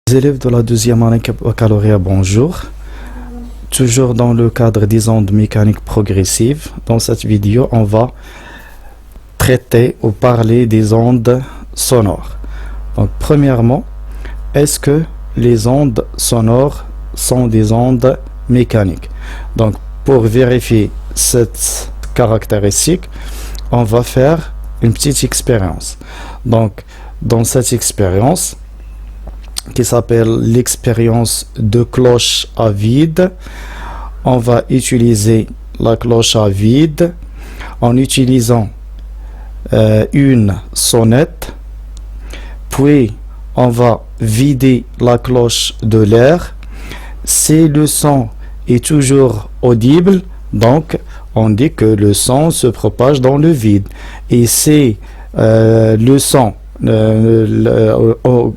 Les élèves de la deuxième année baccalauréat, bonjour. Toujours dans le cadre des ondes mécaniques progressives, dans cette vidéo, on va traiter ou parler des ondes sonores. Donc, premièrement, est-ce que les ondes sonores sont des ondes mécaniques? Donc, pour vérifier cette caractéristique, on va faire une petite expérience. Donc, dans cette expérience, qui s'appelle l'expérience de cloche à vide, on va utiliser la cloche à vide en utilisant une sonnette, puis on va vider la cloche de l'air. Si le son est toujours audible, donc on dit que le son se propage dans le vide. Et si le son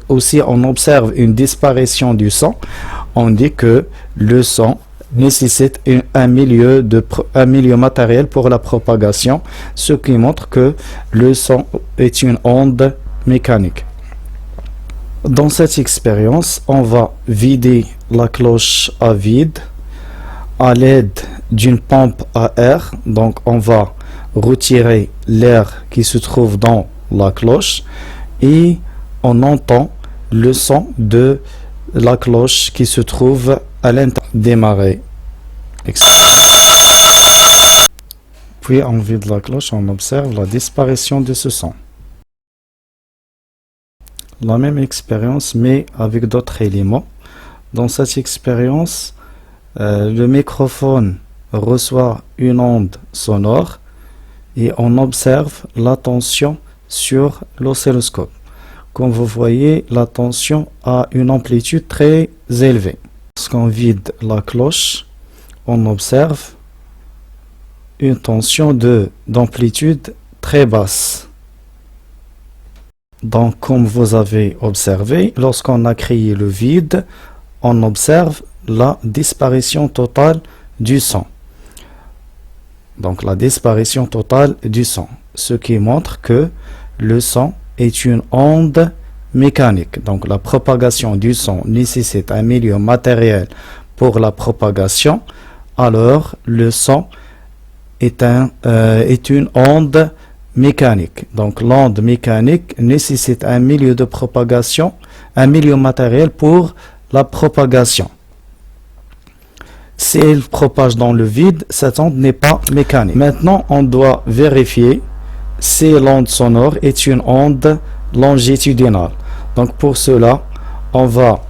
aussi on observe une disparition du son, on dit que le son nécessite un milieu matériel pour la propagation, ce qui montre que le son est une onde mécanique. Dans cette expérience, on va vider la cloche à vide à l'aide d'une pompe à air. Donc on va retirer l'air qui se trouve dans la cloche et on entend le son de la cloche qui se trouve à l'intérieur. Démarrer. Puis on vide la cloche, on observe la disparition de ce son. La même expérience mais avec d'autres éléments. Dans cette expérience, le microphone reçoit une onde sonore et on observe la tension sur l'oscilloscope. Comme vous voyez, la tension a une amplitude très élevée. Lorsqu'on vide la cloche, on observe une tension d'amplitude très basse. Donc, comme vous avez observé, lorsqu'on a créé le vide, on observe la disparition totale du son. Donc, la disparition totale du son, ce qui montre que le son est une onde mécanique. Donc, la propagation du son nécessite un milieu matériel pour la propagation. Alors, le son est une onde mécanique. Donc, l'onde mécanique nécessite un milieu de propagation, un milieu matériel pour la propagation. Si elle propage dans le vide, cette onde n'est pas mécanique. Maintenant, on doit vérifier si l'onde sonore est une onde longitudinale. Donc pour cela, on va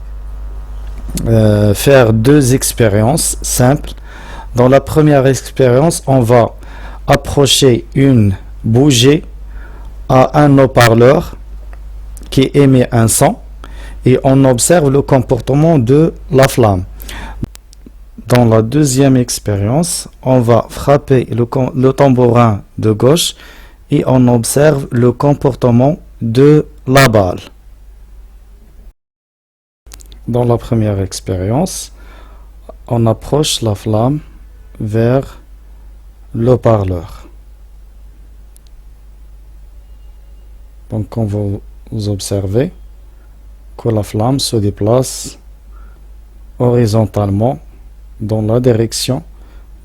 faire deux expériences simples. Dans la première expérience, on va approcher une bougie à un haut-parleur qui émet un son et on observe le comportement de la flamme. Dans la deuxième expérience, on va frapper le tambourin de gauche et on observe le comportement de la balle. Dans la première expérience, on approche la flamme vers le haut-parleur. Donc, comme vous observez que la flamme se déplace horizontalement dans la direction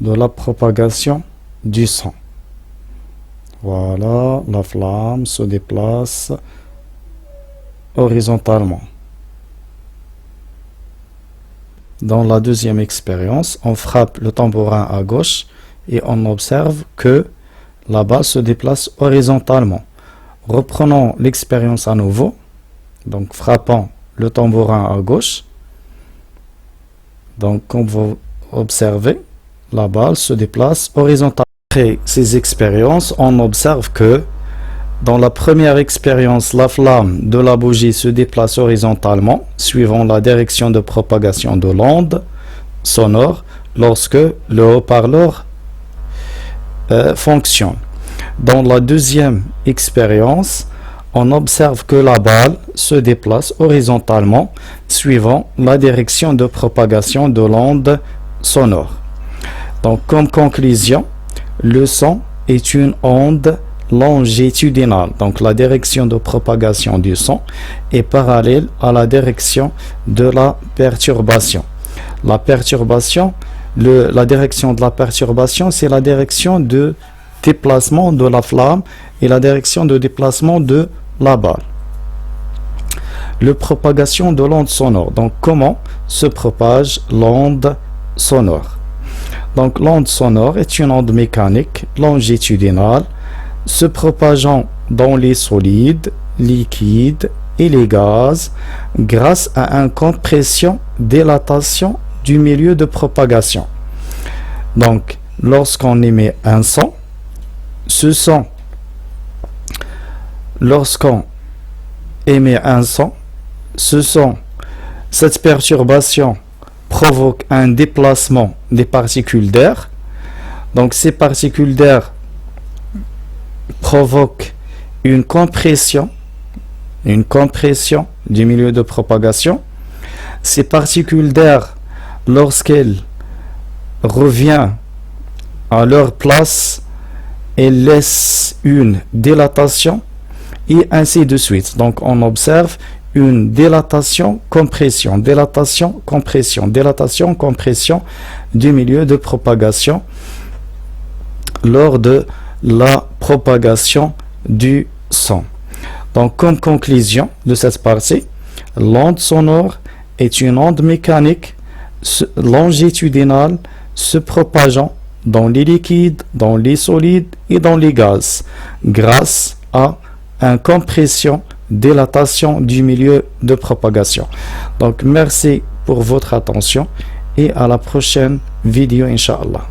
de la propagation du son. Voilà, la flamme se déplace horizontalement. Dans la deuxième expérience, on frappe le tambourin à gauche et on observe que la balle se déplace horizontalement. Reprenons l'expérience à nouveau. Donc, frappant le tambourin à gauche. Donc, comme vous observez, la balle se déplace horizontalement. Après ces expériences, on observe que dans la première expérience, la flamme de la bougie se déplace horizontalement, suivant la direction de propagation de l'onde sonore, lorsque le haut-parleur fonctionne. Dans la deuxième expérience, on observe que la balle se déplace horizontalement, suivant la direction de propagation de l'onde sonore. Donc, comme conclusion, le son est une onde longitudinale, donc la direction de propagation du son est parallèle à la direction de la perturbation. La perturbation, la direction de la perturbation, c'est la direction de déplacement de la flamme et la direction de déplacement de la balle. La propagation de l'onde sonore. Donc, comment se propage l'onde sonore? Donc, l'onde sonore est une onde mécanique longitudinale se propageant dans les solides, liquides et les gaz grâce à une compression-dilatation du milieu de propagation. Donc, lorsqu'on émet un son, lorsqu'on émet un son, cette perturbation provoque un déplacement des particules d'air. Donc, ces particules d'air provoquent une compression du milieu de propagation. Ces particules d'air, lorsqu'elles reviennent à leur place, elles laissent une dilatation et ainsi de suite. Donc, on observe une dilatation, compression, dilatation, compression, dilatation, compression du milieu de propagation lors de la propagation du son. Donc, comme conclusion de cette partie, l'onde sonore est une onde mécanique longitudinale se propageant dans les liquides, dans les solides et dans les gaz grâce à une compression, dilatation du milieu de propagation. Donc, merci pour votre attention et à la prochaine vidéo, Inch'Allah.